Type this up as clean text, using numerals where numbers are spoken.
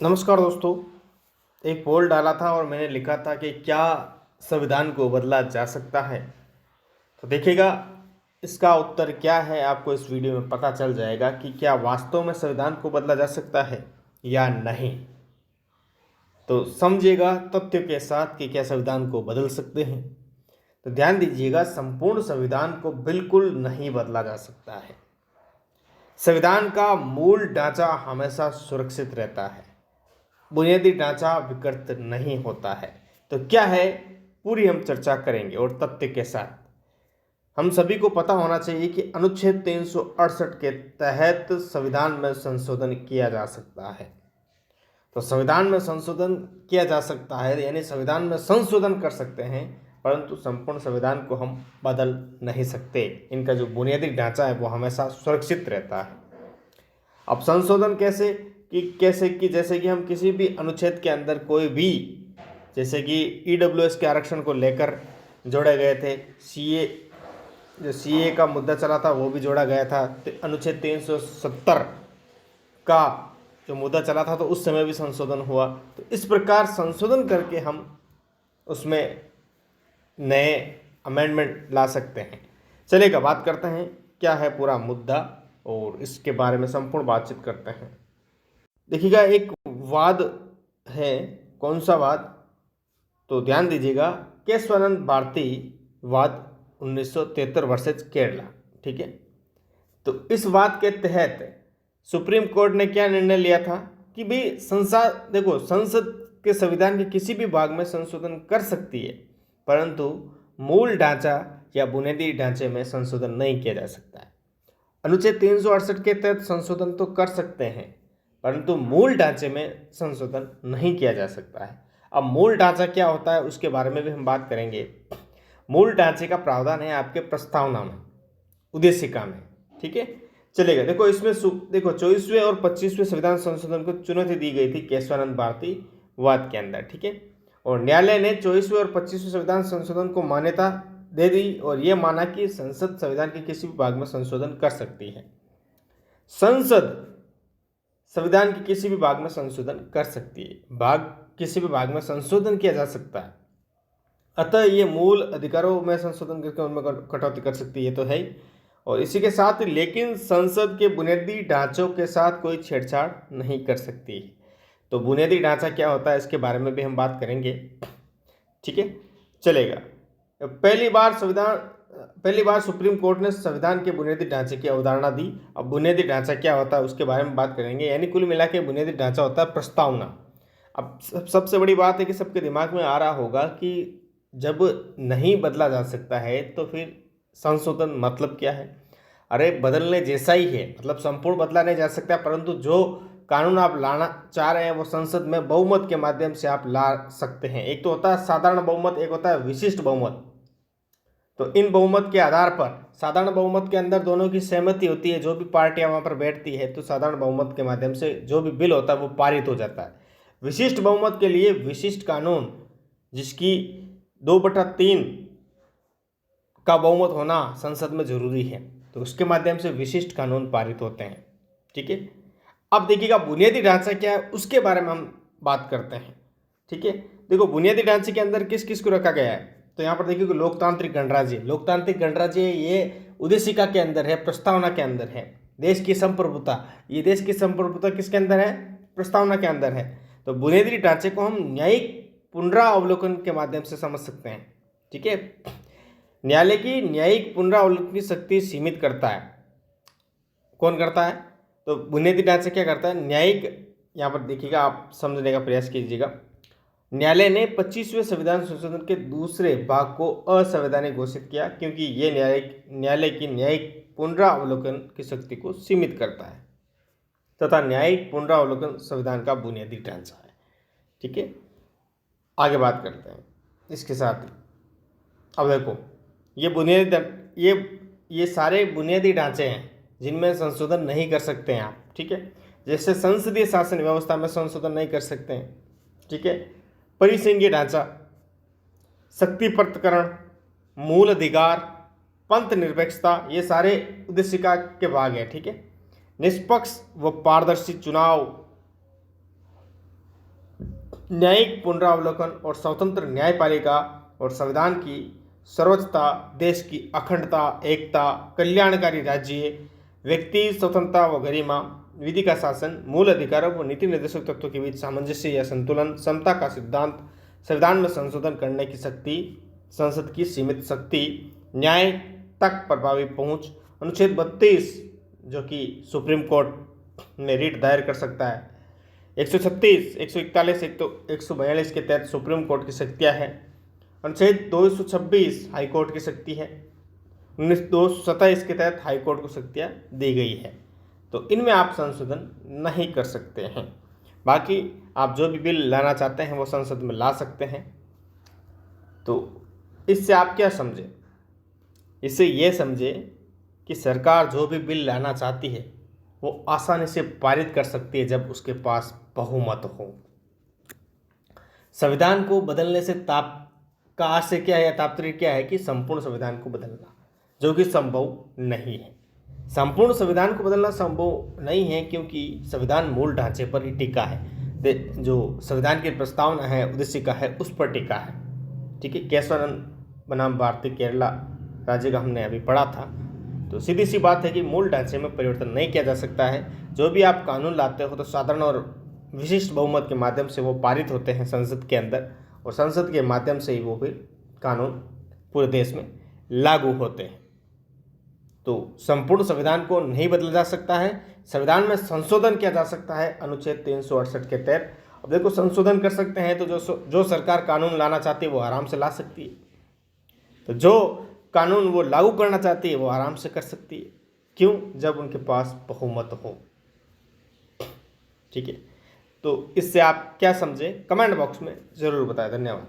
नमस्कार दोस्तों। एक पोल डाला था और मैंने लिखा था कि क्या संविधान को बदला जा सकता है। तो देखिएगा इसका उत्तर क्या है, आपको इस वीडियो में पता चल जाएगा कि क्या वास्तव में संविधान को बदला जा सकता है या नहीं। तो समझिएगा तथ्य के साथ कि क्या संविधान को बदल सकते हैं। तो ध्यान दीजिएगा, संपूर्ण संविधान को बिल्कुल नहीं बदला जा सकता है। संविधान का मूल ढांचा हमेशा सुरक्षित रहता है, बुनियादी ढांचा विकृत नहीं होता है। तो क्या है, पूरी हम चर्चा करेंगे और तथ्य के साथ। हम सभी को पता होना चाहिए कि अनुच्छेद 368 के तहत संविधान में संशोधन किया जा सकता है। तो संविधान में संशोधन किया जा सकता है यानी संविधान में संशोधन कर सकते हैं, परंतु संपूर्ण संविधान को हम बदल नहीं सकते। इनका जो बुनियादी ढांचा है वो हमेशा सुरक्षित रहता है। अब संशोधन कैसे कि जैसे कि हम किसी भी अनुच्छेद के अंदर कोई भी, जैसे कि ईडब्ल्यूएस के आरक्षण को लेकर जोड़े गए थे, सीए का मुद्दा चला था वो भी जोड़ा गया था, अनुच्छेद 370 का जो मुद्दा चला था तो उस समय भी संशोधन हुआ। तो इस प्रकार संशोधन करके हम उसमें नए अमेंडमेंट ला सकते हैं। चलिएगा बात करते हैं क्या है पूरा मुद्दा और इसके बारे में संपूर्ण बातचीत करते हैं। देखिएगा एक वाद है, कौन सा वाद, तो ध्यान दीजिएगा, केशवानंद भारती वाद 1973 वर्सेज केरला। ठीक है, तो इस वाद के तहत सुप्रीम कोर्ट ने क्या निर्णय लिया था कि भाई संसद के संविधान के किसी भी भाग में संशोधन कर सकती है, परंतु मूल ढांचा या बुनियादी ढांचे में संशोधन नहीं किया जा सकता है। अनुच्छेद 368 के तहत संशोधन तो कर सकते हैं, परंतु मूल ढांचे में संशोधन नहीं किया जा सकता है। अब मूल ढांचा क्या होता है उसके बारे में भी हम बात करेंगे। मूल ढांचे का प्रावधान है आपके प्रस्तावना में, उद्देशिका में। ठीक है, चलेगा। देखो इसमें 24वें और 25वें संविधान संशोधन को चुनौती दी गई थी केशवानंद भारती वाद के अंदर। ठीक है, और न्यायालय ने 24वें और 25वें संविधान संशोधन को मान्यता दे दी और यह माना कि संसद संविधान के किसी भी भाग में संशोधन कर सकती है। संसद संविधान के किसी भी भाग में संशोधन कर सकती है, किसी भी भाग में संशोधन किया जा सकता है। अतः ये मूल अधिकारों में संशोधन करके उनमें कटौती कर सकती है, तो है ही। और इसी के साथ लेकिन संसद के बुनियादी ढांचों के साथ कोई छेड़छाड़ नहीं कर सकती है। तो बुनियादी ढांचा क्या होता है इसके बारे में भी हम बात करेंगे। ठीक है, चलेगा। पहली बार सुप्रीम कोर्ट ने संविधान के बुनियादी ढांचे की अवधारणा दी। अब बुनियादी ढांचा क्या होता है उसके बारे में बात करेंगे। यानी कुल मिला के बुनियादी ढांचा होता है प्रस्तावना। अब सबसे बड़ी बात है कि सबके दिमाग में आ रहा होगा कि जब नहीं बदला जा सकता है तो फिर संशोधन मतलब क्या है। अरे बदलने जैसा ही है, मतलब संपूर्ण बदला नहीं जा सकता, परंतु जो कानून आप लाना चाह रहे हैं वो संसद में बहुमत के माध्यम से आप ला सकते हैं। एक तो होता है साधारण बहुमत, एक होता है विशिष्ट बहुमत। तो इन बहुमत के आधार पर, साधारण बहुमत के अंदर दोनों की सहमति होती है, जो भी पार्टियां वहां पर बैठती है, तो साधारण बहुमत के माध्यम से जो भी बिल होता है वो पारित हो जाता है। विशिष्ट बहुमत के लिए विशिष्ट कानून, जिसकी 2/3 का बहुमत होना संसद में जरूरी है, तो उसके माध्यम से विशिष्ट कानून पारित होते हैं। ठीक है, अब देखिएगा बुनियादी ढांचा क्या है उसके बारे में हम बात करते हैं। ठीक है, देखो बुनियादी ढांचे के अंदर किस किस को रखा गया है, तो यहाँ पर देखिए लोकतांत्रिक गणराज्य ये उद्देशिका के अंदर है, प्रस्तावना के अंदर है। देश की संप्रभुता, ये देश की संप्रभुता किसके अंदर है, प्रस्तावना के अंदर है। तो बुनियादी ढांचे को हम न्यायिक पुनरावलोकन के माध्यम से समझ सकते हैं। ठीक है, न्यायालय की न्यायिक पुनरावलोकन की शक्ति सीमित करता है। कौन करता है, तो बुनियादी ढांचा क्या करता है, न्यायिक। यहाँ पर देखिएगा, आप समझने का प्रयास कीजिएगा। न्यायालय ने 25वें संविधान संशोधन के दूसरे भाग को असंवैधानिक घोषित किया क्योंकि ये न्यायालय की न्यायिक पुनरावलोकन की शक्ति को सीमित करता है, तथा न्यायिक पुनरावलोकन संविधान का बुनियादी ढांचा है। ठीक है, आगे बात करते हैं इसके साथ ही। अब देखो ये सारे बुनियादी ढांचे हैं जिनमें संशोधन नहीं कर सकते हैं आप। ठीक है, जैसे संसदीय शासन व्यवस्था में संशोधन नहीं कर सकते हैं। ठीक है, परिसंघीय ढांचा, शक्ति पृथक्करण, मूल अधिकार, पंथ निरपेक्षता, ये सारे उद्देशिका के भाग हैं। ठीक है, निष्पक्ष व पारदर्शी चुनाव, न्यायिक पुनरावलोकन और स्वतंत्र न्यायपालिका और संविधान की सर्वोच्चता, देश की अखंडता, एकता, कल्याणकारी राज्य, व्यक्ति स्वतंत्रता व गरिमा, विधि का शासन, मूल अधिकारों व नीति निर्देशक तत्वों के बीच सामंजस्य या संतुलन, समता का सिद्धांत, संविधान में संशोधन करने की शक्ति, संसद की सीमित शक्ति, न्याय तक प्रभावी पहुंच, अनुच्छेद 32 जो कि सुप्रीम कोर्ट में रिट दायर कर सकता है, 136, 141, 142 के तहत सुप्रीम कोर्ट की शक्तियाँ हैं, अनुच्छेद 226 हाई कोर्ट की शक्ति है, 227 के तहत हाई कोर्ट को शक्तियाँ दी गई है। तो इनमें आप संशोधन नहीं कर सकते हैं। बाकी आप जो भी बिल लाना चाहते हैं वो संसद में ला सकते हैं। तो इससे आप क्या समझे? इससे ये समझे कि सरकार जो भी बिल लाना चाहती है वो आसानी से पारित कर सकती है जब उसके पास बहुमत हो। संविधान को बदलने से का आशय क्या है या तात्पर्य क्या है कि संपूर्ण संविधान को बदलना, जो कि संभव नहीं है। संपूर्ण संविधान को बदलना संभव नहीं है क्योंकि संविधान मूल ढांचे पर ही टिका है। जो संविधान की प्रस्तावना है, उद्देशिका है, उस पर टिका है। ठीक है, केशवानंद बनाम भारतीय केरला राज्य का हमने अभी पढ़ा था। तो सीधी सी बात है कि मूल ढांचे में परिवर्तन नहीं किया जा सकता है। जो भी आप कानून लाते हो तो साधारण और विशिष्ट बहुमत के माध्यम से वो पारित होते हैं संसद के अंदर, और संसद के माध्यम से ही वो फिर कानून पूरे देश में लागू होते हैं। तो संपूर्ण संविधान को नहीं बदला जा सकता है, संविधान में संशोधन किया जा सकता है अनुच्छेद 368 के तहत। अब देखो, संशोधन कर सकते हैं तो जो सरकार कानून लाना चाहती है वो आराम से ला सकती है। तो जो कानून वो लागू करना चाहती है वो आराम से कर सकती है। क्यों? जब उनके पास बहुमत हो। ठीक है, तो इससे आप क्या समझे कमेंट बॉक्स में ज़रूर बताएं। धन्यवाद।